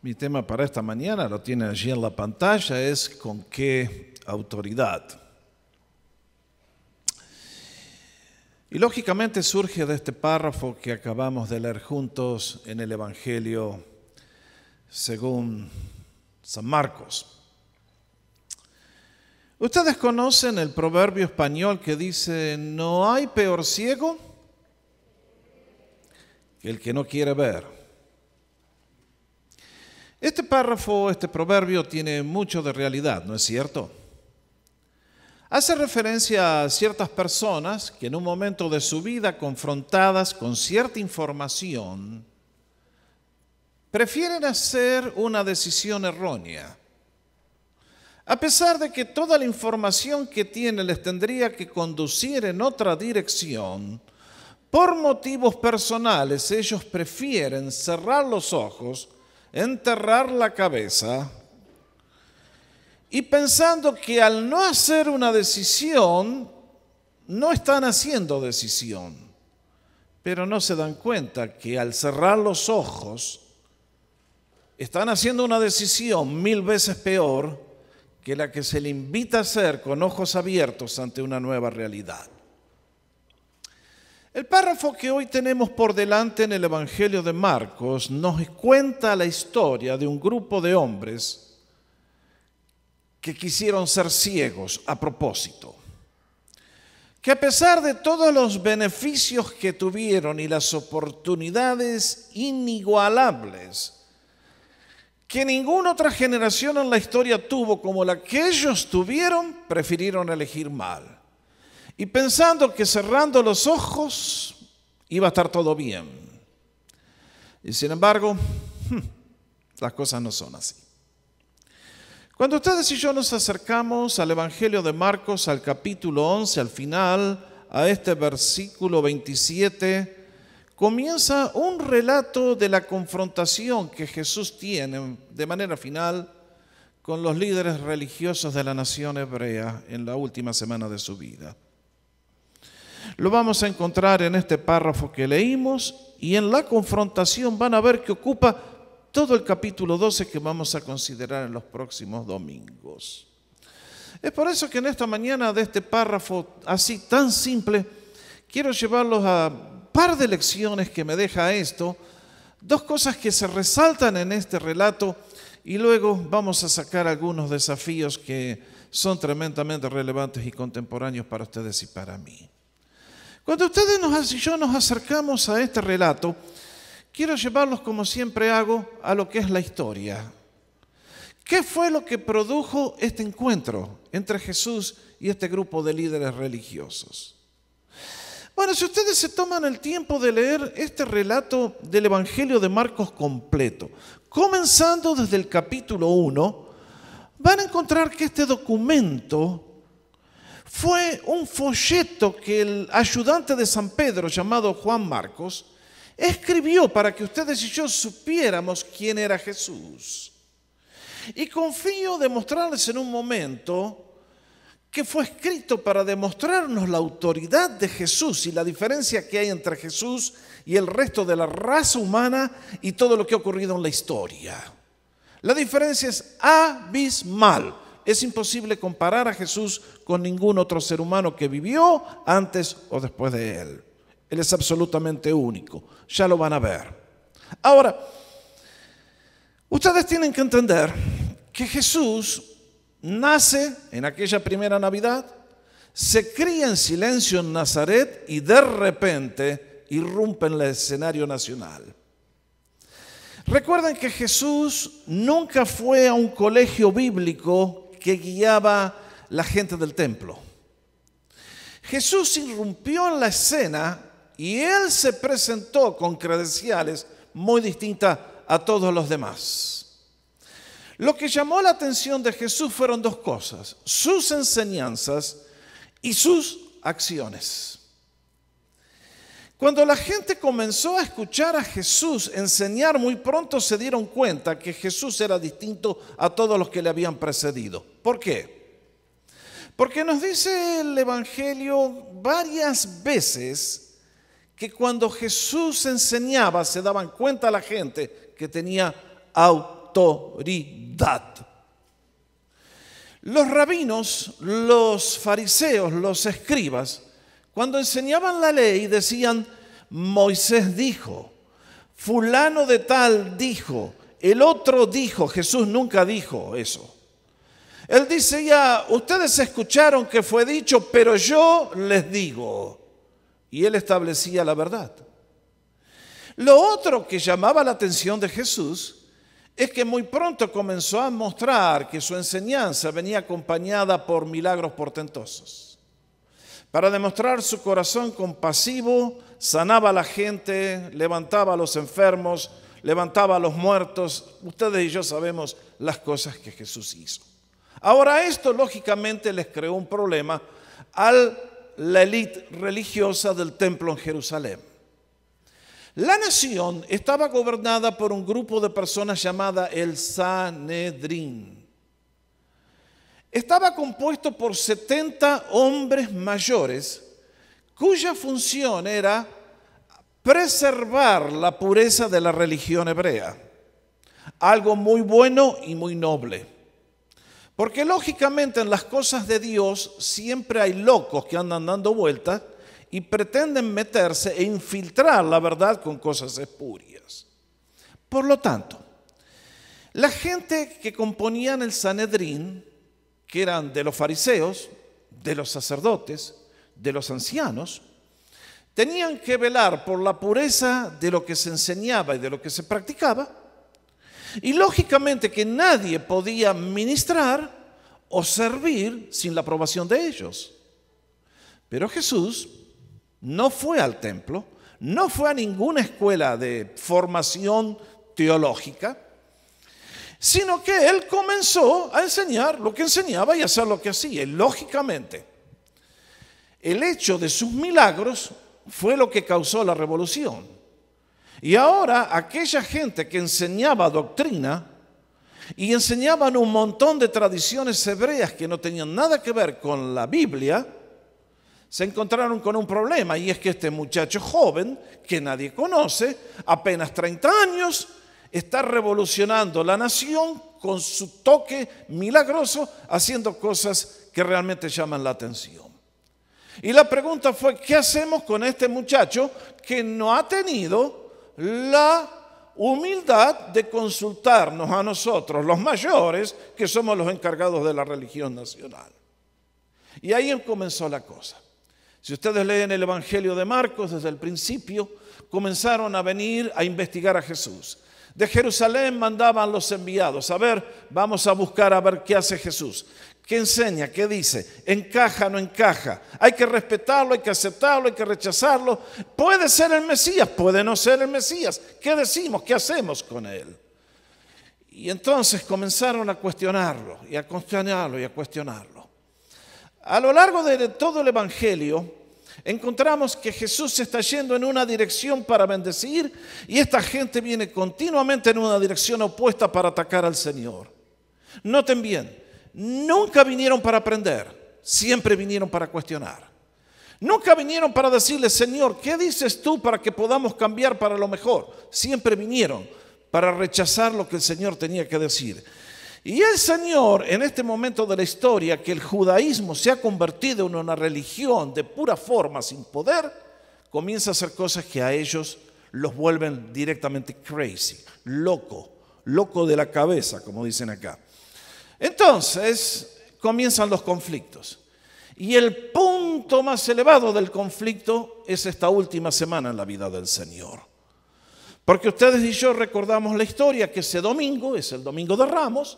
Mi tema para esta mañana, lo tiene allí en la pantalla, es ¿con qué autoridad? Y lógicamente surge de este párrafo que acabamos de leer juntos en el Evangelio según San Marcos. Ustedes conocen el proverbio español que dice: no hay peor ciego que el que no quiere ver. Este párrafo, este proverbio tiene mucho de realidad, ¿no es cierto? Hace referencia a ciertas personas que en un momento de su vida, confrontadas con cierta información, prefieren hacer una decisión errónea. A pesar de que toda la información que tienen les tendría que conducir en otra dirección, por motivos personales ellos prefieren cerrar los ojos, enterrar la cabeza y pensando que al no hacer una decisión, no están haciendo decisión, pero no se dan cuenta que al cerrar los ojos están haciendo una decisión 1000 veces peor que la que se le invita a hacer con ojos abiertos ante una nueva realidad. El párrafo que hoy tenemos por delante en el Evangelio de Marcos nos cuenta la historia de un grupo de hombres que quisieron ser ciegos a propósito, que a pesar de todos los beneficios que tuvieron y las oportunidades inigualables que ninguna otra generación en la historia tuvo como la que ellos tuvieron, prefirieron elegir mal. Y pensando que cerrando los ojos iba a estar todo bien. Y sin embargo, las cosas no son así. Cuando ustedes y yo nos acercamos al Evangelio de Marcos, al capítulo 11, al final, a este versículo 27, comienza un relato de la confrontación que Jesús tiene de manera final con los líderes religiosos de la nación hebrea en la última semana de su vida. Lo vamos a encontrar en este párrafo que leímos y en la confrontación van a ver que ocupa todo el capítulo 12 que vamos a considerar en los próximos domingos. Es por eso que en esta mañana de este párrafo así tan simple, quiero llevarlos a un par de lecciones que me deja esto, dos cosas que se resaltan en este relato y luego vamos a sacar algunos desafíos que son tremendamente relevantes y contemporáneos para ustedes y para mí. Cuando ustedes y yo nos acercamos a este relato, quiero llevarlos, como siempre hago, a lo que es la historia. ¿Qué fue lo que produjo este encuentro entre Jesús y este grupo de líderes religiosos? Bueno, si ustedes se toman el tiempo de leer este relato del Evangelio de Marcos completo, comenzando desde el capítulo 1, van a encontrar que este documento fue un folleto que el ayudante de San Pedro, llamado Juan Marcos, escribió para que ustedes y yo supiéramos quién era Jesús. Y confío demostrarles en un momento que fue escrito para demostrarnos la autoridad de Jesús y la diferencia que hay entre Jesús y el resto de la raza humana y todo lo que ha ocurrido en la historia. La diferencia es abismal. Es imposible comparar a Jesús con ningún otro ser humano que vivió antes o después de él. Él es absolutamente único. Ya lo van a ver. Ahora, ustedes tienen que entender que Jesús nace en aquella primera Navidad, se cría en silencio en Nazaret y de repente irrumpe en el escenario nacional. Recuerden que Jesús nunca fue a un colegio bíblico que guiaba la gente del templo. Jesús irrumpió en la escena y él se presentó con credenciales muy distintas a todos los demás. Lo que llamó la atención de Jesús fueron dos cosas: sus enseñanzas y sus acciones. Cuando la gente comenzó a escuchar a Jesús enseñar, muy pronto se dieron cuenta que Jesús era distinto a todos los que le habían precedido. ¿Por qué? Porque nos dice el Evangelio varias veces que cuando Jesús enseñaba se daban cuenta la gente que tenía autoridad. autoridad. Los rabinos, los fariseos, los escribas, cuando enseñaban la ley decían, Moisés dijo, fulano de tal dijo, el otro dijo, Jesús nunca dijo eso. Él dice ya, ustedes escucharon que fue dicho, pero yo les digo. Y él establecía la verdad. Lo otro que llamaba la atención de Jesús es que muy pronto comenzó a mostrar que su enseñanza venía acompañada por milagros portentosos. Para demostrar su corazón compasivo, sanaba a la gente, levantaba a los enfermos, levantaba a los muertos. Ustedes y yo sabemos las cosas que Jesús hizo. Ahora esto lógicamente les creó un problema a la élite religiosa del templo en Jerusalén. La nación estaba gobernada por un grupo de personas llamada el Sanedrín. Estaba compuesto por 70 hombres mayores cuya función era preservar la pureza de la religión hebrea. Algo muy bueno y muy noble. Porque lógicamente en las cosas de Dios siempre hay locos que andan dando vueltas y pretenden meterse e infiltrar la verdad con cosas espurias. Por lo tanto, la gente que componían el Sanedrín, que eran de los fariseos, de los sacerdotes, de los ancianos, tenían que velar por la pureza de lo que se enseñaba y de lo que se practicaba, y lógicamente que nadie podía ministrar o servir sin la aprobación de ellos. Pero Jesús no fue al templo, no fue a ninguna escuela de formación teológica, sino que él comenzó a enseñar lo que enseñaba y a hacer lo que hacía. Y lógicamente, el hecho de sus milagros fue lo que causó la revolución. Y ahora aquella gente que enseñaba doctrina y enseñaban un montón de tradiciones hebreas que no tenían nada que ver con la Biblia, se encontraron con un problema, y es que este muchacho joven, que nadie conoce, apenas 30 años, está revolucionando la nación con su toque milagroso, haciendo cosas que realmente llaman la atención. Y la pregunta fue, ¿qué hacemos con este muchacho que no ha tenido la humildad de consultarnos a nosotros, los mayores, que somos los encargados de la religión nacional? Y ahí comenzó la cosa. Si ustedes leen el Evangelio de Marcos, desde el principio comenzaron a venir a investigar a Jesús. De Jerusalén mandaban los enviados, a ver, vamos a buscar a ver qué hace Jesús, qué enseña, qué dice, encaja, no encaja, hay que respetarlo, hay que aceptarlo, hay que rechazarlo, puede ser el Mesías, puede no ser el Mesías, ¿qué decimos, qué hacemos con él? Y entonces comenzaron a cuestionarlo, y a cuestionarlo, y a cuestionarlo. A lo largo de todo el Evangelio encontramos que Jesús se está yendo en una dirección para bendecir y esta gente viene continuamente en una dirección opuesta para atacar al Señor. Noten bien, nunca vinieron para aprender, siempre vinieron para cuestionar. Nunca vinieron para decirle, Señor, ¿qué dices tú para que podamos cambiar para lo mejor? Siempre vinieron para rechazar lo que el Señor tenía que decir. Y el Señor, en este momento de la historia, que el judaísmo se ha convertido en una religión de pura forma, sin poder, comienza a hacer cosas que a ellos los vuelven directamente crazy, loco de la cabeza, como dicen acá. Entonces, comienzan los conflictos. Y el punto más elevado del conflicto es esta última semana en la vida del Señor. Porque ustedes y yo recordamos la historia que ese domingo, es el domingo de Ramos,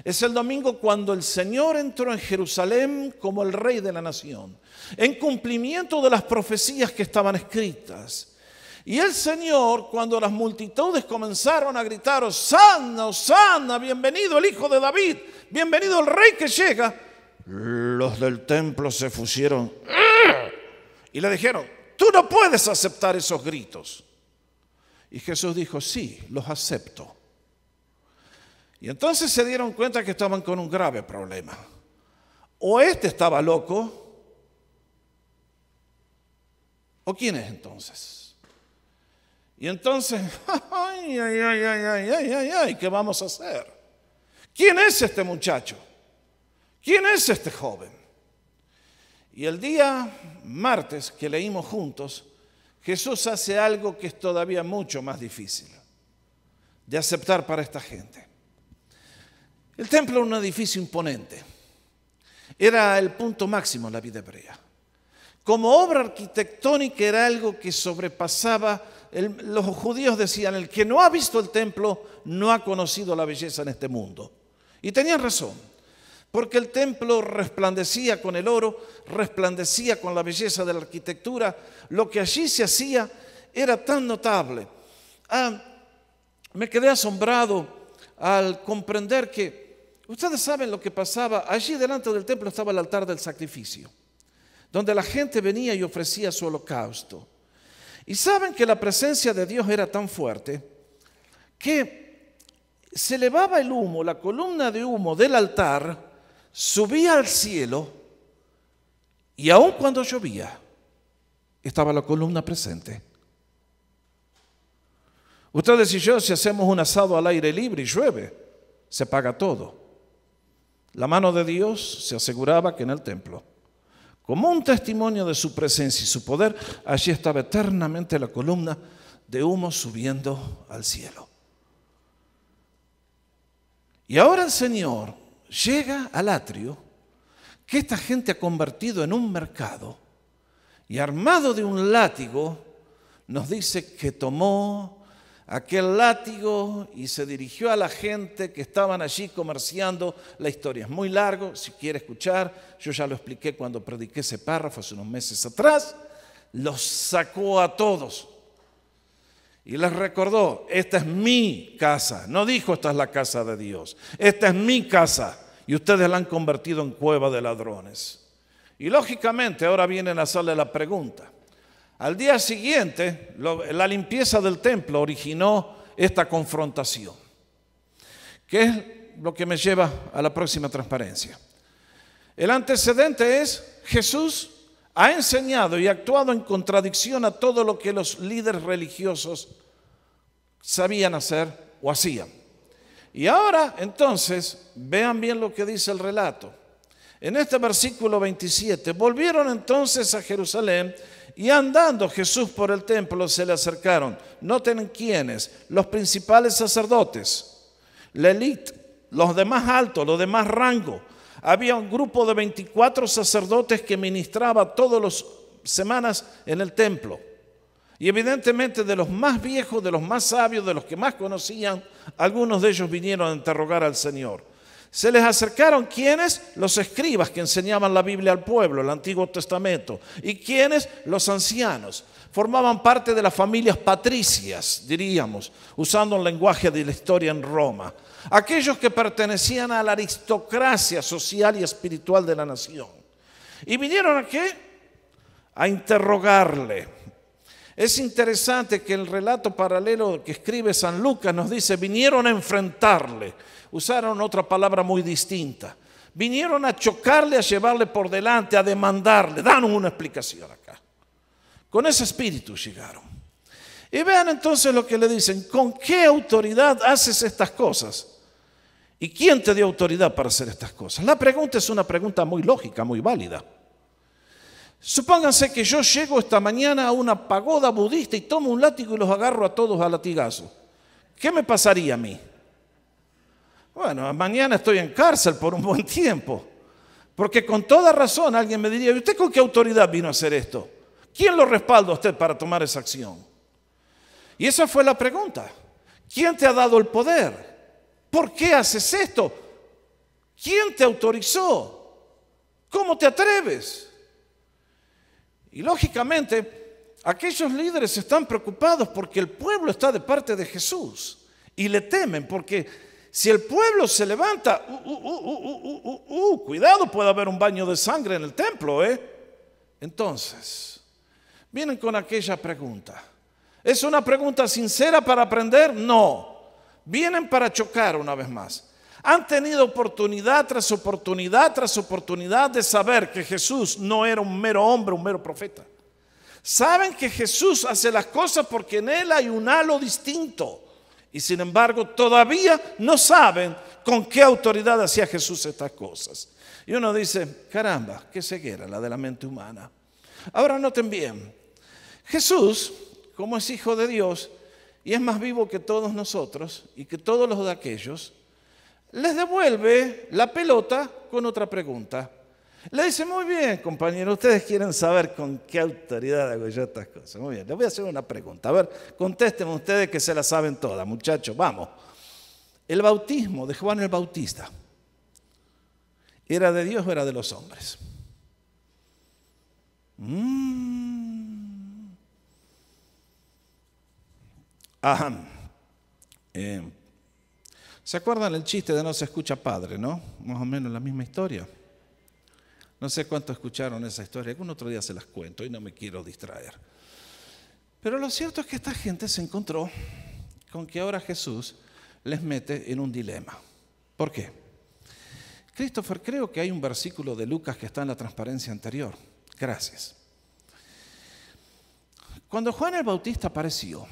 es el domingo cuando el Señor entró en Jerusalén como el rey de la nación, en cumplimiento de las profecías que estaban escritas. Y el Señor, cuando las multitudes comenzaron a gritar, Hosanna, Hosanna, bienvenido el Hijo de David, bienvenido el Rey que llega, los del templo se pusieron y le dijeron, tú no puedes aceptar esos gritos. Y Jesús dijo, sí, los acepto. Y entonces se dieron cuenta que estaban con un grave problema. O este estaba loco, ¿o quién es entonces? Y entonces, ay, ¿qué vamos a hacer? ¿Quién es este muchacho? ¿Quién es este joven? Y el día martes que leímos juntos, Jesús hace algo que es todavía mucho más difícil de aceptar para esta gente. El templo era un edificio imponente. Era el punto máximo en la vida hebrea. Como obra arquitectónica era algo que sobrepasaba. Los judíos decían, el que no ha visto el templo no ha conocido la belleza en este mundo. Y tenían razón, porque el templo resplandecía con el oro, resplandecía con la belleza de la arquitectura. Lo que allí se hacía era tan notable. Me quedé asombrado al comprender que, ustedes saben lo que pasaba, allí delante del templo estaba el altar del sacrificio, donde la gente venía y ofrecía su holocausto. Y saben que la presencia de Dios era tan fuerte que se elevaba el humo, la columna de humo del altar subía al cielo y aun cuando llovía estaba la columna presente. Ustedes y yo, si hacemos un asado al aire libre y llueve, se apaga todo. La mano de Dios se aseguraba que en el templo, como un testimonio de su presencia y su poder, allí estaba eternamente la columna de humo subiendo al cielo. Y ahora el Señor llega al atrio que esta gente ha convertido en un mercado y armado de un látigo, nos dice que tomó aquel látigo y se dirigió a la gente que estaban allí comerciando. La historia es muy larga, si quiere escuchar, yo ya lo expliqué cuando prediqué ese párrafo hace unos meses atrás. Los sacó a todos y les recordó, esta es mi casa. No dijo, esta es la casa de Dios, esta es mi casa y ustedes la han convertido en cueva de ladrones. Y lógicamente ahora vienen a hacerle la pregunta. Al día siguiente, la limpieza del templo originó esta confrontación, que es lo que me lleva a la próxima transparencia. El antecedente es, Jesús ha enseñado y actuado en contradicción a todo lo que los líderes religiosos sabían hacer o hacían. Y ahora, entonces, vean bien lo que dice el relato. En este versículo 27, volvieron entonces a Jerusalén y andando Jesús por el templo se le acercaron. Noten quiénes, los principales sacerdotes, la élite, los de más alto, los de más rango. Había un grupo de 24 sacerdotes que ministraba todas las semanas en el templo. Y evidentemente de los más viejos, de los más sabios, de los que más conocían, algunos de ellos vinieron a interrogar al Señor. Se les acercaron, ¿quiénes? Los escribas que enseñaban la Biblia al pueblo, el Antiguo Testamento. ¿Y quiénes? Los ancianos. Formaban parte de las familias patricias, diríamos, usando el lenguaje de la historia en Roma. Aquellos que pertenecían a la aristocracia social y espiritual de la nación. ¿Y vinieron a qué? A interrogarle. Es interesante que el relato paralelo que escribe San Lucas nos dice, vinieron a enfrentarle. Usaron otra palabra muy distinta. Vinieron a chocarle, a llevarle por delante, a demandarle. Danos una explicación acá. Con ese espíritu llegaron. Y vean entonces lo que le dicen. ¿Con qué autoridad haces estas cosas? ¿Y quién te dio autoridad para hacer estas cosas? La pregunta es una pregunta muy lógica, muy válida. Supónganse que yo llego esta mañana a una pagoda budista y tomo un látigo y los agarro a todos a latigazo. ¿Qué me pasaría a mí? Bueno, mañana estoy en cárcel por un buen tiempo. Porque con toda razón alguien me diría, ¿y usted con qué autoridad vino a hacer esto? ¿Quién lo respalda a usted para tomar esa acción? Y esa fue la pregunta. ¿Quién te ha dado el poder? ¿Por qué haces esto? ¿Quién te autorizó? ¿Cómo te atreves? Y lógicamente, aquellos líderes están preocupados porque el pueblo está de parte de Jesús y le temen porque si el pueblo se levanta, cuidado, puede haber un baño de sangre en el templo, Entonces, vienen con aquella pregunta. ¿Es una pregunta sincera para aprender? No. Vienen para chocar una vez más. Han tenido oportunidad tras oportunidad tras oportunidad de saber que Jesús no era un mero hombre, un mero profeta, Saben que Jesús hace las cosas porque en Él hay un halo distinto. Y sin embargo, todavía no saben con qué autoridad hacía Jesús estas cosas. Y uno dice, caramba, qué ceguera la de la mente humana. Ahora noten bien, Jesús, como es hijo de Dios y es más vivo que todos nosotros y que todos los de aquellos, les devuelve la pelota con otra pregunta. Le dice, muy bien, compañero, ustedes quieren saber con qué autoridad hago yo estas cosas. Muy bien, les voy a hacer una pregunta. A ver, contéstenme ustedes que se la saben todas, muchachos, vamos. El bautismo de Juan el Bautista, ¿era de Dios o era de los hombres? ¿Se acuerdan el chiste de no se escucha padre, no? Más o menos la misma historia. No sé cuánto escucharon esa historia, algún otro día se las cuento y no me quiero distraer. Pero lo cierto es que esta gente se encontró con que ahora Jesús les mete en un dilema. ¿Por qué? Christopher, creo que hay un versículo de Lucas que está en la transparencia anterior. Gracias. Cuando Juan el Bautista apareció,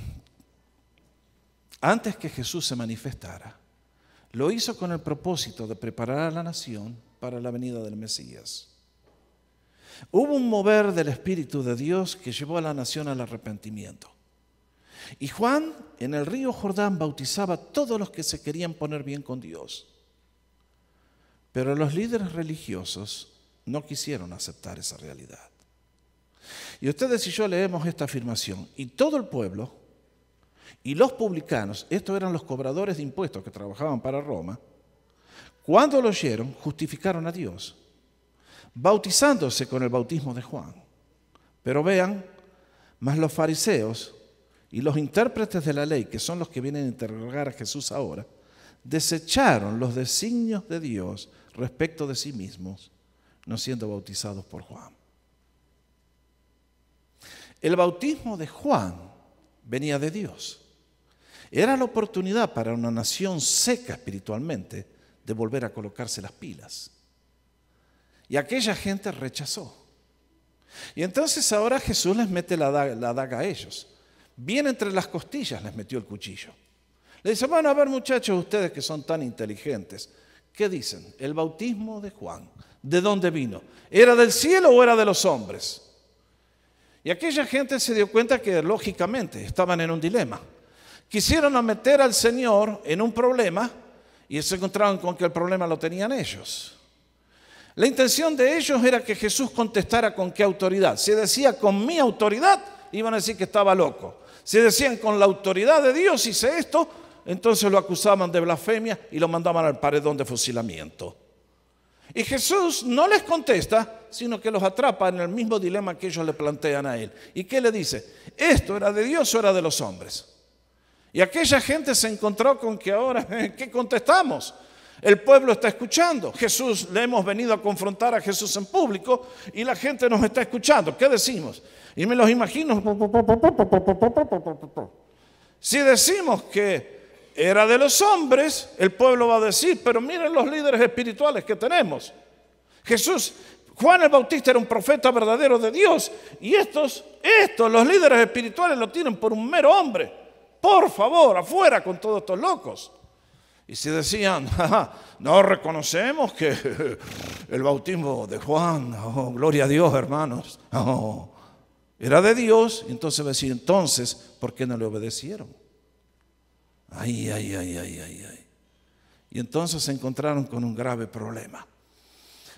antes que Jesús se manifestara, lo hizo con el propósito de preparar a la nación para la venida del Mesías. Hubo un mover del Espíritu de Dios que llevó a la nación al arrepentimiento. Y Juan en el río Jordán bautizaba a todos los que se querían poner bien con Dios. Pero los líderes religiosos no quisieron aceptar esa realidad. Y ustedes y yo leemos esta afirmación, y todo el pueblo y los publicanos, estos eran los cobradores de impuestos que trabajaban para Roma, cuando lo oyeron, justificaron a Dios, bautizándose con el bautismo de Juan. Pero vean, más los fariseos y los intérpretes de la ley, que son los que vienen a interrogar a Jesús ahora, desecharon los designios de Dios respecto de sí mismos, no siendo bautizados por Juan. El bautismo de Juan venía de Dios. Era la oportunidad para una nación seca espiritualmente de volver a colocarse las pilas. Y aquella gente rechazó. Y entonces ahora Jesús les mete la daga a ellos. Bien entre las costillas les metió el cuchillo. Le dice, bueno, a ver muchachos, ustedes que son tan inteligentes, ¿qué dicen? El bautismo de Juan, ¿de dónde vino? ¿Era del cielo o era de los hombres? Y aquella gente se dio cuenta que lógicamente estaban en un dilema. Quisieron meter al Señor en un problema y se encontraron con que el problema lo tenían ellos. La intención de ellos era que Jesús contestara con qué autoridad. Si decía con mi autoridad, iban a decir que estaba loco. Si decían con la autoridad de Dios hice esto, entonces lo acusaban de blasfemia y lo mandaban al paredón de fusilamiento. Y Jesús no les contesta, sino que los atrapa en el mismo dilema que ellos le plantean a él. ¿Y qué le dice? ¿Esto era de Dios o era de los hombres? Y aquella gente se encontró con que ahora, ¿qué contestamos? El pueblo está escuchando. Jesús, le hemos venido a confrontar a Jesús en público y la gente nos está escuchando. ¿Qué decimos? Y me los imagino. Si decimos que era de los hombres, el pueblo va a decir, pero miren los líderes espirituales que tenemos. Jesús, Juan el Bautista era un profeta verdadero de Dios y estos, los líderes espirituales lo tienen por un mero hombre. Por favor, afuera con todos estos locos. Y si decían, no reconocemos que el bautismo de Juan, gloria a Dios, hermanos, era de Dios, entonces va a decir, entonces, ¿por qué no le obedecieron? Ay. Y entonces se encontraron con un grave problema.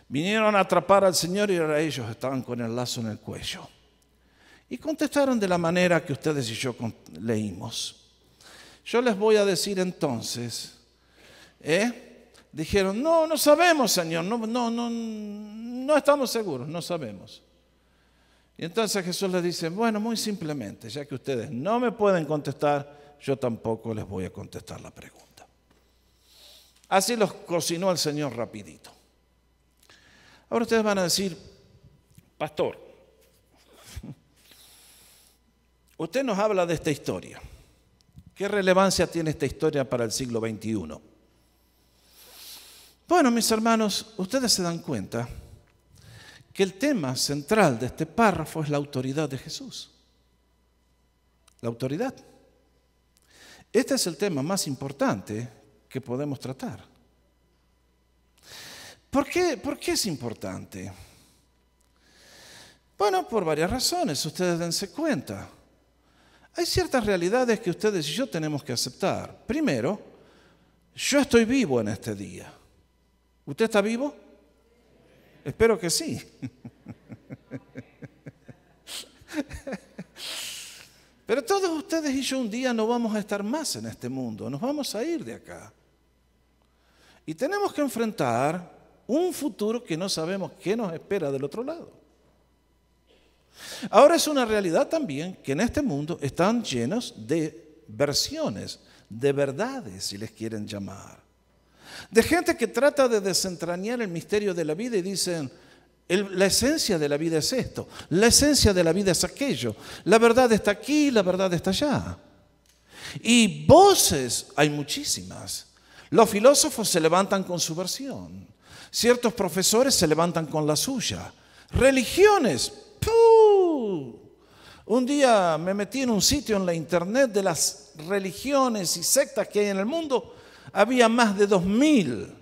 Vinieron a atrapar al Señor y ahora ellos estaban con el lazo en el cuello. Y contestaron de la manera que ustedes y yo leímos. Yo les voy a decir entonces, dijeron, no sabemos, Señor, no estamos seguros, no sabemos. Y entonces Jesús les dice, bueno, muy simplemente, ya que ustedes no me pueden contestar, yo tampoco les voy a contestar la pregunta. Así los cocinó el Señor rapidito. Ahora ustedes van a decir, pastor, usted nos habla de esta historia. ¿Qué relevancia tiene esta historia para el siglo XXI? Bueno, mis hermanos, ustedes se dan cuenta que el tema central de este párrafo es la autoridad de Jesús. La autoridad. Este es el tema más importante que podemos tratar. ¿Por qué es importante? Bueno, por varias razones, ustedes dense cuenta. Hay ciertas realidades que ustedes y yo tenemos que aceptar. Primero, yo estoy vivo en este día. ¿Usted está vivo? Espero que sí. Pero todos ustedes y yo un día no vamos a estar más en este mundo, nos vamos a ir de acá. Y tenemos que enfrentar un futuro que no sabemos qué nos espera del otro lado. Ahora es una realidad también que en este mundo están llenos de versiones, de verdades, si les quieren llamar. De gente que trata de desentrañar el misterio de la vida y dicen, la esencia de la vida es esto, la esencia de la vida es aquello, la verdad está aquí, la verdad está allá. Y voces hay muchísimas. Los filósofos se levantan con su versión, ciertos profesores se levantan con la suya, religiones. ¡Puh! Un día me metí en un sitio en la internet de las religiones y sectas que hay en el mundo. Había más de 2000.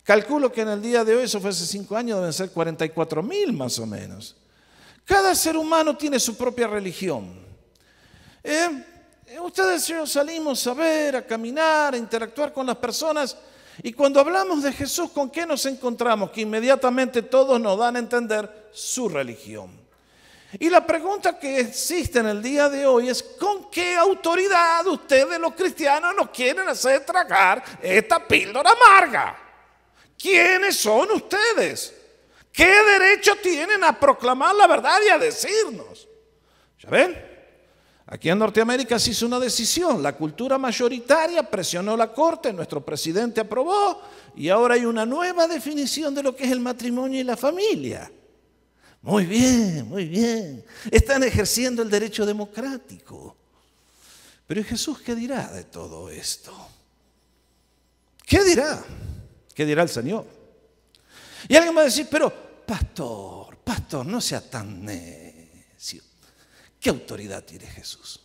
Calculo que en el día de hoy, eso fue hace 5 años, deben ser 44.000 más o menos. Cada ser humano tiene su propia religión. Ustedes y yo salimos a ver, a caminar, a interactuar con las personas. Y cuando hablamos de Jesús, ¿con qué nos encontramos? Que inmediatamente todos nos dan a entender su religión. Y la pregunta que existe en el día de hoy es, ¿con qué autoridad ustedes los cristianos nos quieren hacer tragar esta píldora amarga? ¿Quiénes son ustedes? ¿Qué derecho tienen a proclamar la verdad y a decirnos? ¿Ya ven? Aquí en Norteamérica se hizo una decisión, la cultura mayoritaria presionó la corte, nuestro presidente aprobó y ahora hay una nueva definición de lo que es el matrimonio y la familia. Muy bien, muy bien. Están ejerciendo el derecho democrático. Pero ¿y Jesús qué dirá de todo esto? ¿Qué dirá? ¿Qué dirá el Señor? Y alguien va a decir, pero pastor, no sea tan necio. ¿Qué autoridad tiene Jesús?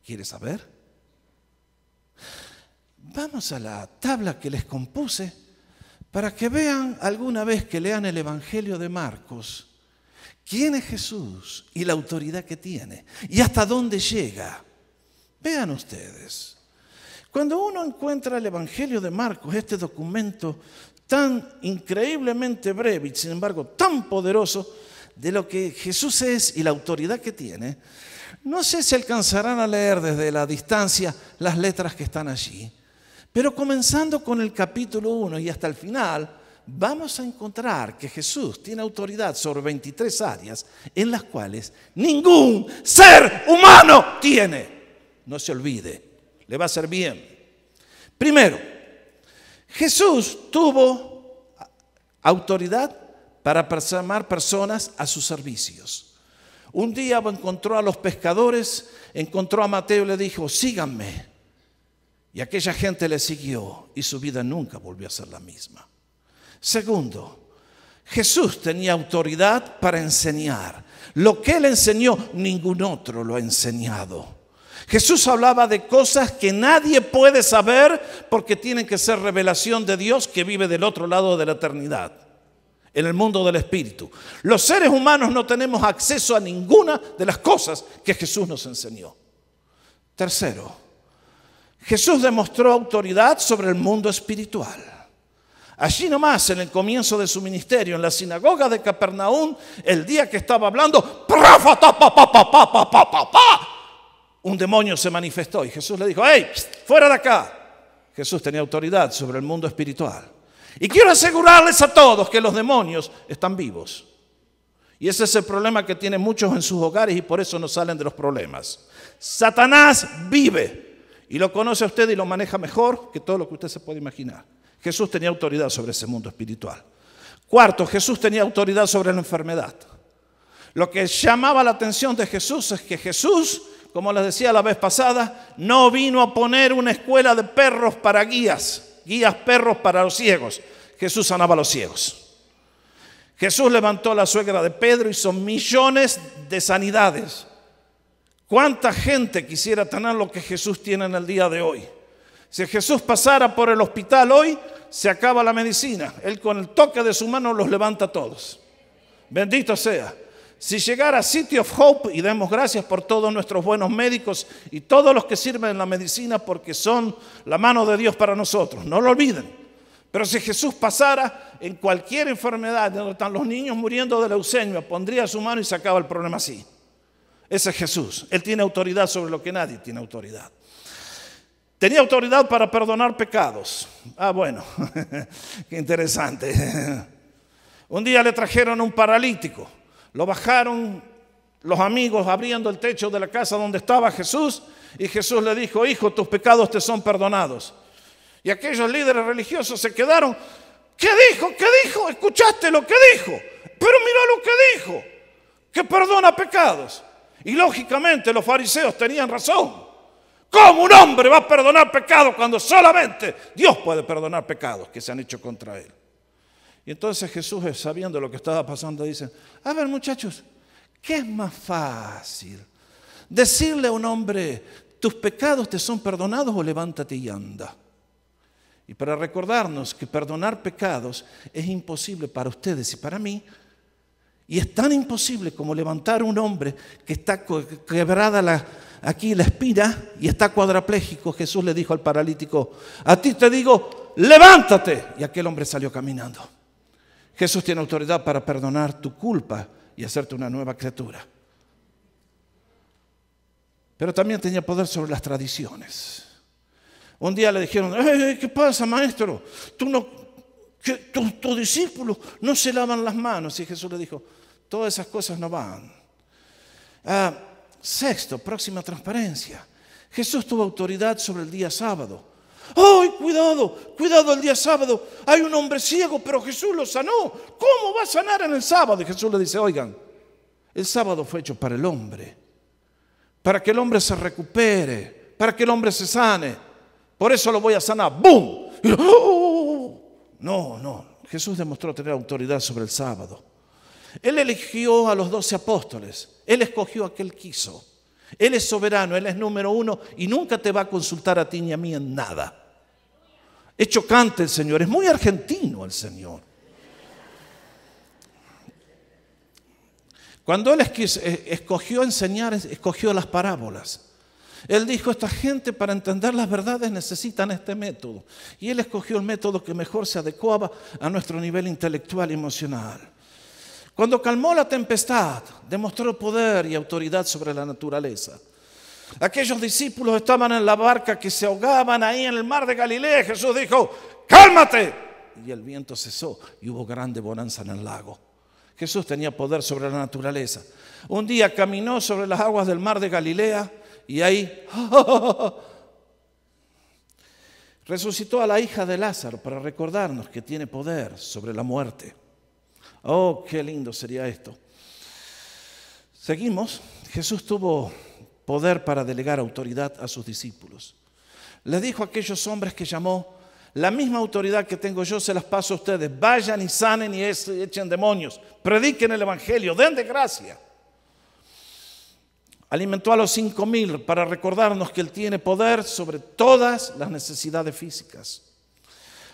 ¿Quiere saber? Vamos a la tabla que les compuse para que vean alguna vez que lean el Evangelio de Marcos quién es Jesús y la autoridad que tiene y hasta dónde llega. Vean ustedes, cuando uno encuentra el Evangelio de Marcos, este documento tan increíblemente breve y sin embargo tan poderoso de lo que Jesús es y la autoridad que tiene, no sé si alcanzarán a leer desde la distancia las letras que están allí, pero comenzando con el capítulo 1 y hasta el final, vamos a encontrar que Jesús tiene autoridad sobre 23 áreas en las cuales ningún ser humano tiene. No se olvide, le va a hacer bien. Primero, Jesús tuvo autoridad para llamar personas a sus servicios. Un día encontró a los pescadores, encontró a Mateo y le dijo, síganme. Y aquella gente le siguió y su vida nunca volvió a ser la misma. Segundo, Jesús tenía autoridad para enseñar. Lo que Él enseñó, ningún otro lo ha enseñado. Jesús hablaba de cosas que nadie puede saber porque tienen que ser revelación de Dios que vive del otro lado de la eternidad, en el mundo del Espíritu. Los seres humanos no tenemos acceso a ninguna de las cosas que Jesús nos enseñó. Tercero, Jesús demostró autoridad sobre el mundo espiritual. Allí nomás, en el comienzo de su ministerio, en la sinagoga de Capernaum, el día que estaba hablando, un demonio se manifestó y Jesús le dijo, ¡hey, fuera de acá! Jesús tenía autoridad sobre el mundo espiritual. Y quiero asegurarles a todos que los demonios están vivos. Y ese es el problema que tienen muchos en sus hogares y por eso no salen de los problemas. Satanás vive y lo conoce a usted y lo maneja mejor que todo lo que usted se puede imaginar. Jesús tenía autoridad sobre ese mundo espiritual. Cuarto, Jesús tenía autoridad sobre la enfermedad. Lo que llamaba la atención de Jesús es que Jesús, como les decía la vez pasada, no vino a poner una escuela de perros para guías perros para los ciegos. Jesús sanaba a los ciegos. Jesús levantó a la suegra de Pedro, hizo millones de sanidades. ¿Cuánta gente quisiera tener lo que Jesús tiene en el día de hoy? Si Jesús pasara por el hospital hoy, se acaba la medicina. Él con el toque de su mano los levanta a todos. Bendito sea. Si llegara a City of Hope, y demos gracias por todos nuestros buenos médicos y todos los que sirven en la medicina porque son la mano de Dios para nosotros, no lo olviden. Pero si Jesús pasara en cualquier enfermedad, donde están los niños muriendo de leucemia, pondría su mano y sacaba el problema así. Ese es Jesús. Él tiene autoridad sobre lo que nadie tiene autoridad. Tenía autoridad para perdonar pecados. Bueno, qué interesante. Un día le trajeron un paralítico. Lo bajaron los amigos abriendo el techo de la casa donde estaba Jesús. Y Jesús le dijo: hijo, tus pecados te son perdonados. Y aquellos líderes religiosos se quedaron. ¿Qué dijo? ¿Qué dijo? ¿Escuchaste lo que dijo? Pero mira lo que dijo. Que perdona pecados. Y lógicamente los fariseos tenían razón. ¿Cómo un hombre va a perdonar pecados cuando solamente Dios puede perdonar pecados que se han hecho contra él? Y entonces Jesús, sabiendo lo que estaba pasando, dice: a ver, muchachos, ¿qué es más fácil? ¿Decirle a un hombre, tus pecados te son perdonados, o levántate y anda? Y para recordarnos que perdonar pecados es imposible para ustedes y para mí, y es tan imposible como levantar a un hombre que está quebrada aquí la espina y está cuadrapléjico. Jesús le dijo al paralítico: a ti te digo, levántate. Y aquel hombre salió caminando. Jesús tiene autoridad para perdonar tu culpa y hacerte una nueva criatura. Pero también tenía poder sobre las tradiciones. Un día le dijeron: ¿qué pasa, maestro? Tus discípulos no se lavan las manos. Y Jesús le dijo: todas esas cosas no van. Sexto, próxima transparencia. Jesús tuvo autoridad sobre el día sábado. ¡Ay, cuidado el día sábado! Hay un hombre ciego, pero Jesús lo sanó. ¿Cómo va a sanar en el sábado? Y Jesús le dice: oigan, el sábado fue hecho para el hombre, para que el hombre se recupere, para que el hombre se sane. Por eso lo voy a sanar. ¡Bum! No. Jesús demostró tener autoridad sobre el sábado. Él eligió a los 12 apóstoles. Él escogió a que Él quiso. Él es soberano, Él es número uno y nunca te va a consultar a ti ni a mí en nada. Es chocante el Señor, es muy argentino el Señor. Cuando Él escogió enseñar, escogió las parábolas. Él dijo: esta gente para entender las verdades necesitan este método. Y Él escogió el método que mejor se adecuaba a nuestro nivel intelectual y emocional. Cuando calmó la tempestad, demostró poder y autoridad sobre la naturaleza. Aquellos discípulos estaban en la barca que se ahogaban ahí en el mar de Galilea. Jesús dijo: ¡cálmate! Y el viento cesó y hubo grande bonanza en el lago. Jesús tenía poder sobre la naturaleza. Un día caminó sobre las aguas del mar de Galilea y ahí resucitó a la hija de Lázaro para recordarnos que tiene poder sobre la muerte. Oh, qué lindo sería esto. Seguimos. Jesús tuvo poder para delegar autoridad a sus discípulos. Les dijo a aquellos hombres que llamó: la misma autoridad que tengo yo se las paso a ustedes. Vayan y sanen y echen demonios. Prediquen el evangelio, den de gracia. Alimentó a los 5,000 para recordarnos que Él tiene poder sobre todas las necesidades físicas.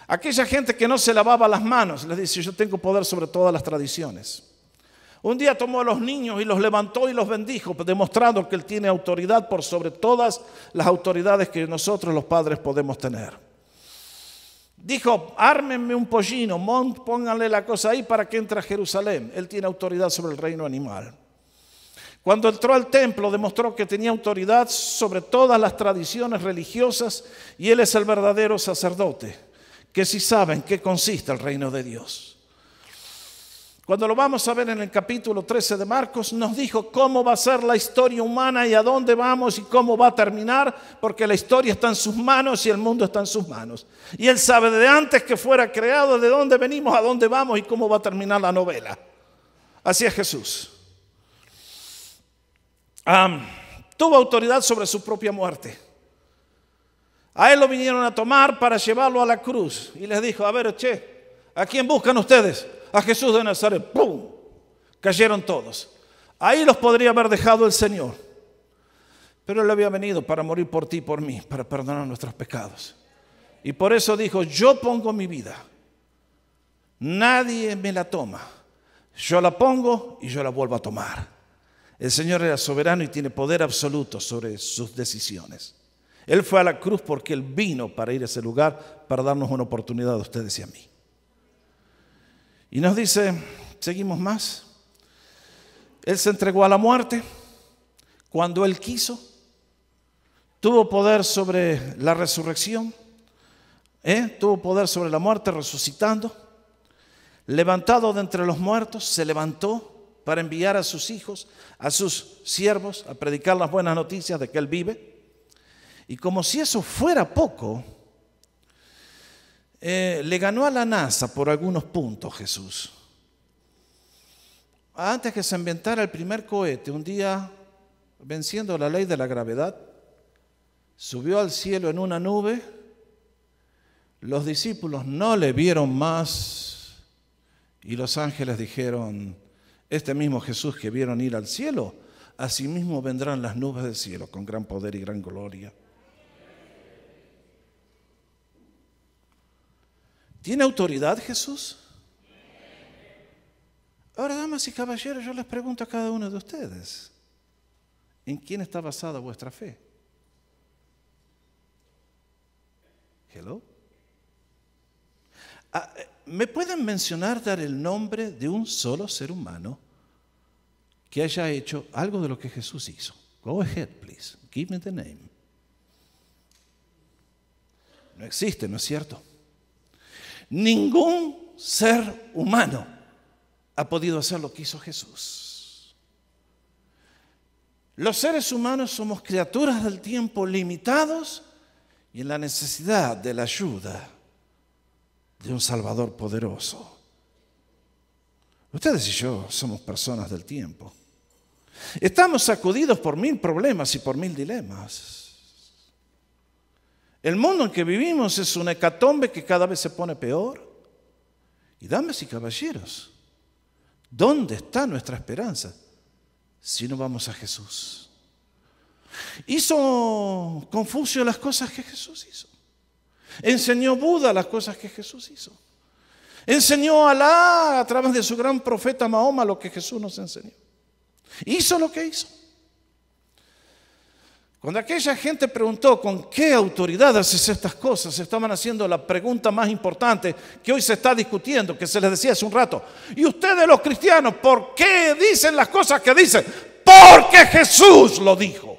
Aquella gente que no se lavaba las manos, les dice: yo tengo poder sobre todas las tradiciones. Un día tomó a los niños y los levantó y los bendijo, demostrando que Él tiene autoridad por sobre todas las autoridades que nosotros los padres podemos tener. Dijo: ármenme un pollino, pónganle la cosa ahí para que entre a Jerusalén. Él tiene autoridad sobre el reino animal. Cuando entró al templo, demostró que tenía autoridad sobre todas las tradiciones religiosas y Él es el verdadero sacerdote, que sí saben qué consiste el reino de Dios. Cuando lo vamos a ver en el capítulo 13 de Marcos, nos dijo cómo va a ser la historia humana y a dónde vamos y cómo va a terminar, porque la historia está en sus manos y el mundo está en sus manos. Y Él sabe de antes que fuera creado de dónde venimos, a dónde vamos y cómo va a terminar la novela. Así es Jesús. Tuvo autoridad sobre su propia muerte. A Él lo vinieron a tomar para llevarlo a la cruz. Y les dijo: a ver, ¿a quién buscan ustedes? a Jesús de Nazaret. ¡Pum! Cayeron todos. Ahí los podría haber dejado el Señor. Pero Él había venido para morir por ti y por mí, para perdonar nuestros pecados. Y por eso dijo, yo pongo mi vida. Nadie me la toma. Yo la pongo y yo la vuelvo a tomar. El Señor era soberano y tiene poder absoluto sobre sus decisiones. Él fue a la cruz porque Él vino para ir a ese lugar, para darnos una oportunidad a ustedes y a mí. Y nos dice, seguimos más. Él se entregó a la muerte cuando Él quiso. Tuvo poder sobre la resurrección. Tuvo poder sobre la muerte resucitando. Levantado de entre los muertos, se levantó para enviar a sus hijos, a sus siervos, a predicar las buenas noticias de que Él vive. Y como si eso fuera poco, le ganó a la NASA por algunos puntos Jesús. Antes que se inventara el primer cohete, un día, venciendo la ley de la gravedad, subió al cielo en una nube. Los discípulos no le vieron más y los ángeles dijeron, este mismo Jesús que vieron ir al cielo, asimismo vendrán las nubes del cielo con gran poder y gran gloria. ¿Tiene autoridad Jesús? Ahora, damas y caballeros, yo les pregunto a cada uno de ustedes, ¿en quién está basada vuestra fe? Hello. ¿Me pueden mencionar, dar el nombre de un solo ser humano que haya hecho algo de lo que Jesús hizo? Go ahead, please. Give me the name. No existe, ¿no es cierto? Ningún ser humano ha podido hacer lo que hizo Jesús. Los seres humanos somos criaturas del tiempo limitados y en la necesidad de la ayuda de un Salvador poderoso. Ustedes y yo somos personas del tiempo. Estamos sacudidos por 1000 problemas y por 1000 dilemas. El mundo en que vivimos es una hecatombe que cada vez se pone peor. Y damas y caballeros, ¿dónde está nuestra esperanza si no vamos a Jesús? ¿Hizo Confucio las cosas que Jesús hizo? ¿Enseñó Buda las cosas que Jesús hizo? ¿Enseñó Alá a través de su gran profeta Mahoma lo que Jesús nos enseñó? ¿Hizo lo que hizo? Cuando aquella gente preguntó con qué autoridad haces estas cosas, estaban haciendo la pregunta más importante que hoy se está discutiendo, que se les decía hace un rato. ¿Y ustedes los cristianos por qué dicen las cosas que dicen? Porque Jesús lo dijo.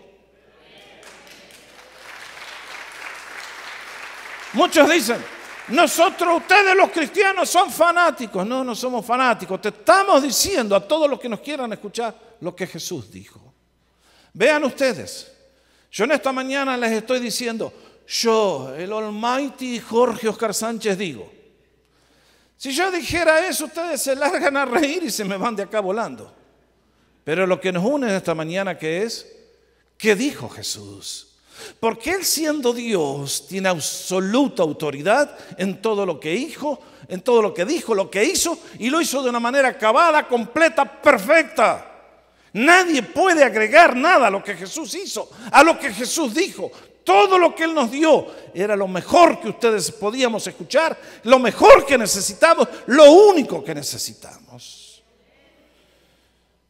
Muchos dicen, ustedes los cristianos son fanáticos. No, no somos fanáticos. Te estamos diciendo a todos los que nos quieran escuchar lo que Jesús dijo. Vean ustedes. Yo en esta mañana les estoy diciendo, yo, el Almighty Jorge Oscar Sánchez, digo. Si yo dijera eso, ustedes se largan a reír y se me van de acá volando. Pero lo que nos une en esta mañana, ¿qué es? ¿Qué dijo Jesús? Porque Él, siendo Dios, tiene absoluta autoridad en todo lo que dijo, lo que hizo, y lo hizo de una manera acabada, completa, perfecta. Nadie puede agregar nada a lo que Jesús hizo, a lo que Jesús dijo. Todo lo que Él nos dio era lo mejor que ustedes podíamos escuchar, lo mejor que necesitamos, lo único que necesitamos.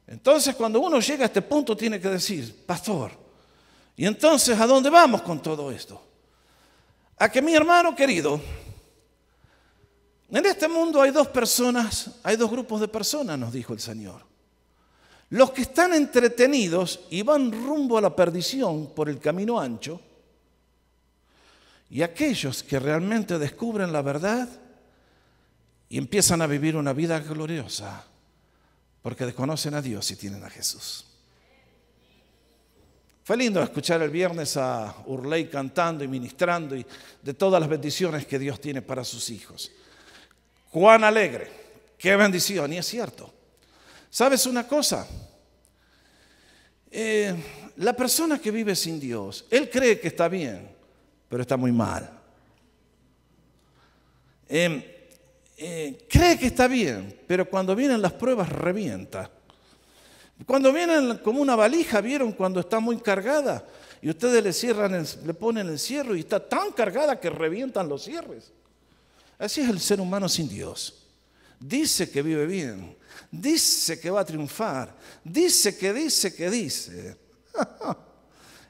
Entonces, cuando uno llega a este punto, tiene que decir, pastor, ¿y entonces a dónde vamos con todo esto? A que, mi hermano querido, en este mundo hay dos grupos de personas, nos dijo el Señor. Los que están entretenidos y van rumbo a la perdición por el camino ancho, y aquellos que realmente descubren la verdad y empiezan a vivir una vida gloriosa porque desconocen a Dios y tienen a Jesús. Fue lindo escuchar el viernes a Urley cantando y ministrando y de todas las bendiciones que Dios tiene para sus hijos. Cuán alegre, qué bendición, y es cierto. ¿Sabes una cosa? La persona que vive sin Dios, él cree que está bien, pero está muy mal. cree que está bien, pero cuando vienen las pruebas revienta. Cuando vienen como una valija, ¿vieron? Cuando está muy cargada y ustedes le ponen el cierre y está tan cargada que revientan los cierres. Así es el ser humano sin Dios. Dice que vive bien, dice que va a triunfar, dice.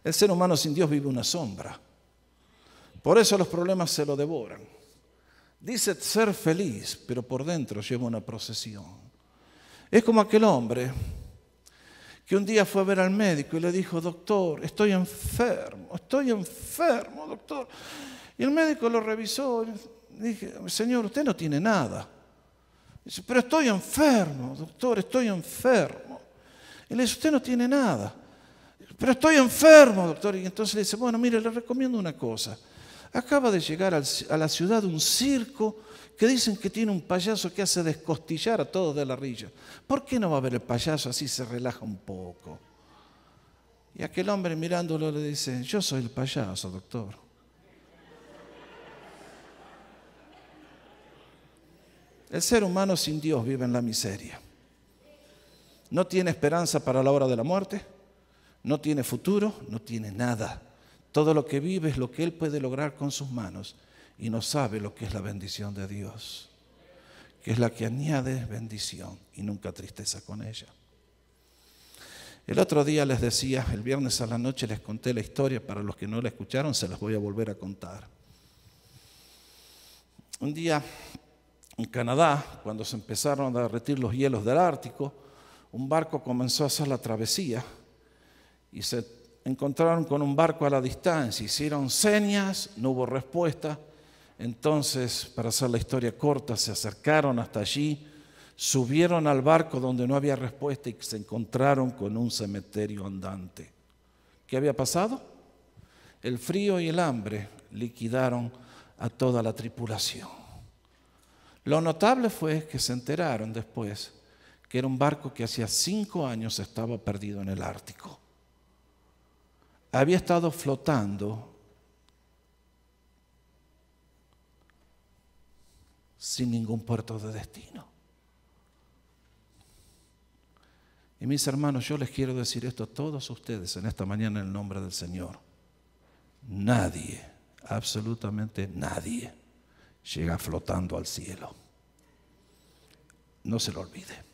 El ser humano sin Dios vive una sombra. Por eso los problemas se lo devoran. Dice ser feliz, pero por dentro lleva una procesión. Es como aquel hombre que un día fue a ver al médico y le dijo: doctor, estoy enfermo, doctor. Y el médico lo revisó y dije: señor, usted no tiene nada. Dice: pero estoy enfermo, doctor, estoy enfermo. Y le dice: usted no tiene nada. Pero estoy enfermo, doctor. Y entonces le dice: bueno, mire, le recomiendo una cosa. Acaba de llegar a la ciudad un circo que dicen que tiene un payaso que hace descostillar a todos de la risa. ¿Por qué no va a ver el payaso? Así se relaja un poco. Y aquel hombre mirándolo le dice: yo soy el payaso, doctor. El ser humano sin Dios vive en la miseria. No tiene esperanza para la hora de la muerte, no tiene futuro, no tiene nada. Todo lo que vive es lo que él puede lograr con sus manos y no sabe lo que es la bendición de Dios, que es la que añade bendición y nunca tristeza con ella. El otro día les decía, el viernes a la noche les conté la historia, para los que no la escucharon se las voy a volver a contar. Un día en Canadá, cuando se empezaron a derretir los hielos del Ártico, un barco comenzó a hacer la travesía y se encontraron con un barco a la distancia, hicieron señas, no hubo respuesta. Entonces, para hacer la historia corta, se acercaron hasta allí, subieron al barco donde no había respuesta y se encontraron con un cementerio andante. ¿Qué había pasado? El frío y el hambre liquidaron a toda la tripulación. Lo notable fue que se enteraron después que era un barco que hacía 5 años estaba perdido en el Ártico. Había estado flotando sin ningún puerto de destino. Y mis hermanos, yo les quiero decir esto a todos ustedes en esta mañana en el nombre del Señor. Nadie, absolutamente nadie, llega flotando al cielo. No se lo olvide.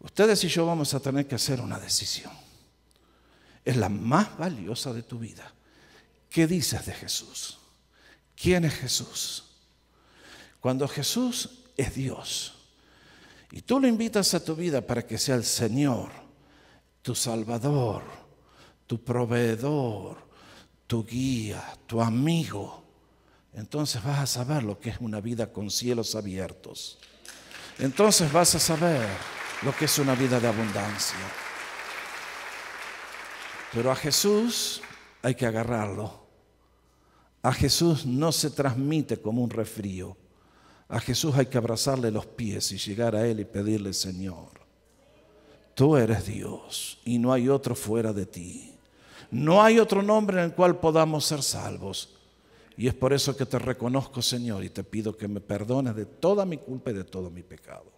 Ustedes y yo vamos a tener que hacer una decisión. Es la más valiosa de tu vida. ¿Qué dices de Jesús? ¿Quién es Jesús? Cuando Jesús es Dios y tú lo invitas a tu vida para que sea el Señor, tu Salvador, tu proveedor, tu guía, tu amigo, entonces vas a saber lo que es una vida con cielos abiertos. Entonces vas a saber lo que es una vida de abundancia. Pero a Jesús hay que agarrarlo. A Jesús no se transmite como un resfrío. A Jesús hay que abrazarle los pies y llegar a Él y pedirle: Señor, tú eres Dios y no hay otro fuera de ti. No hay otro nombre en el cual podamos ser salvos. Y es por eso que te reconozco, Señor, y te pido que me perdones de toda mi culpa y de todo mi pecado.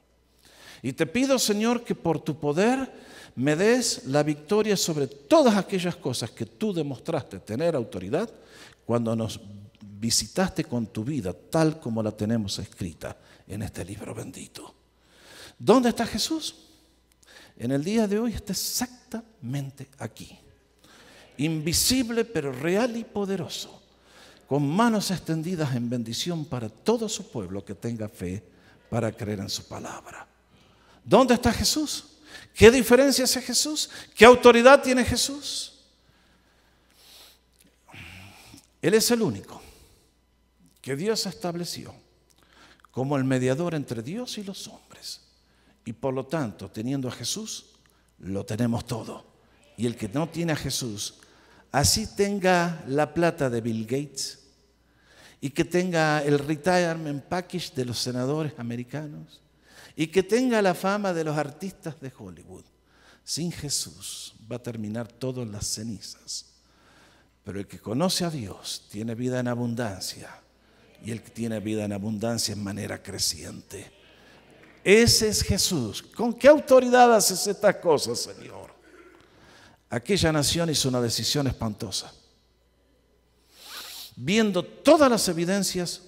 Y te pido, Señor, que por tu poder me des la victoria sobre todas aquellas cosas que tú demostraste tener autoridad cuando nos visitaste con tu vida, tal como la tenemos escrita en este libro bendito. ¿Dónde está Jesús? En el día de hoy está exactamente aquí. Invisible pero real y poderoso, con manos extendidas en bendición para todo su pueblo que tenga fe para creer en su palabra. ¿Dónde está Jesús? ¿Qué diferencia hace Jesús? ¿Qué autoridad tiene Jesús? Él es el único que Dios estableció como el mediador entre Dios y los hombres. Y por lo tanto, teniendo a Jesús, lo tenemos todo. Y el que no tiene a Jesús, así tenga la plata de Bill Gates y que tenga el retirement package de los senadores americanos y que tenga la fama de los artistas de Hollywood, sin Jesús va a terminar todo en las cenizas. Pero el que conoce a Dios tiene vida en abundancia y el que tiene vida en abundancia en manera creciente. Ese es Jesús. ¿Con qué autoridad haces estas cosas, Señor? Aquella nación hizo una decisión espantosa. Viendo todas las evidencias,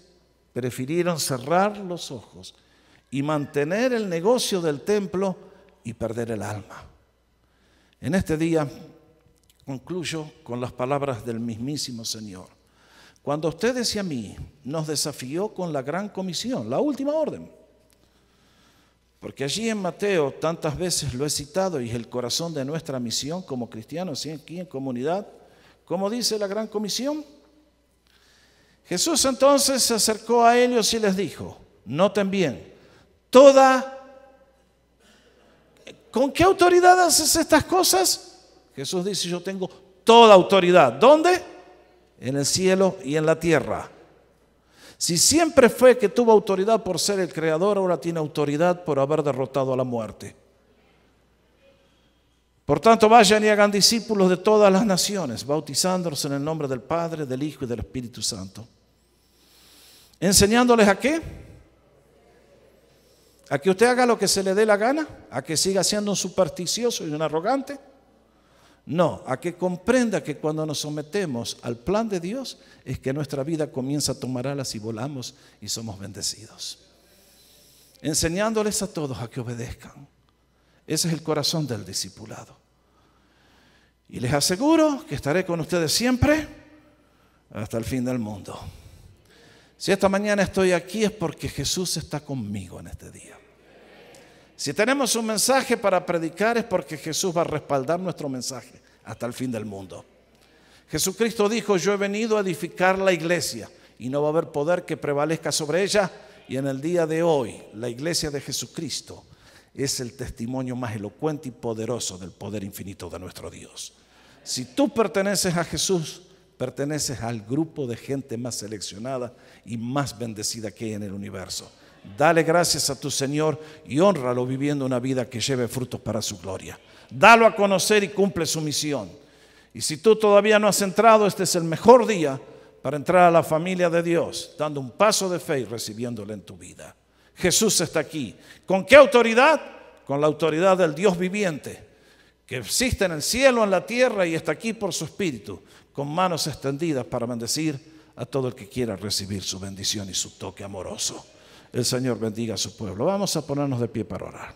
prefirieron cerrar los ojos y mantener el negocio del templo y perder el alma. En este día concluyo con las palabras del mismísimo Señor. Cuando a ustedes y a mí nos desafió con la gran comisión, la última orden, porque allí en Mateo tantas veces lo he citado y es el corazón de nuestra misión como cristianos y aquí en comunidad, como dice la gran comisión. Jesús entonces se acercó a ellos y les dijo, noten bien, ¿con qué autoridad haces estas cosas? Jesús dice, yo tengo toda autoridad. ¿Dónde? En el cielo y en la tierra. Si siempre fue que tuvo autoridad por ser el creador, ahora tiene autoridad por haber derrotado a la muerte. Por tanto, vayan y hagan discípulos de todas las naciones, bautizándolos en el nombre del Padre, del Hijo y del Espíritu Santo. ¿Enseñándoles a qué? ¿A que usted haga lo que se le dé la gana? ¿A que siga siendo un supersticioso y un arrogante? No, a que comprenda que cuando nos sometemos al plan de Dios es que nuestra vida comienza a tomar alas y volamos y somos bendecidos. Enseñándoles a todos a que obedezcan. Ese es el corazón del discipulado. Y les aseguro que estaré con ustedes siempre hasta el fin del mundo. Si esta mañana estoy aquí es porque Jesús está conmigo en este día. Si tenemos un mensaje para predicar es porque Jesús va a respaldar nuestro mensaje hasta el fin del mundo. Jesucristo dijo, yo he venido a edificar la iglesia y no va a haber poder que prevalezca sobre ella. Y en el día de hoy, la iglesia de Jesucristo es el testimonio más elocuente y poderoso del poder infinito de nuestro Dios. Si tú perteneces a Jesús, perteneces al grupo de gente más seleccionada y más bendecida que hay en el universo. Dale gracias a tu Señor y hónralo viviendo una vida que lleve frutos para su gloria. Dalo a conocer y cumple su misión. Y si tú todavía no has entrado, este es el mejor día para entrar a la familia de Dios, dando un paso de fe y recibiéndole en tu vida. Jesús está aquí. ¿Con qué autoridad? Con la autoridad del Dios viviente, que existe en el cielo, en la tierra y está aquí por su Espíritu, con manos extendidas para bendecir a todo el que quiera recibir su bendición y su toque amoroso. El Señor bendiga a su pueblo. Vamos a ponernos de pie para orar.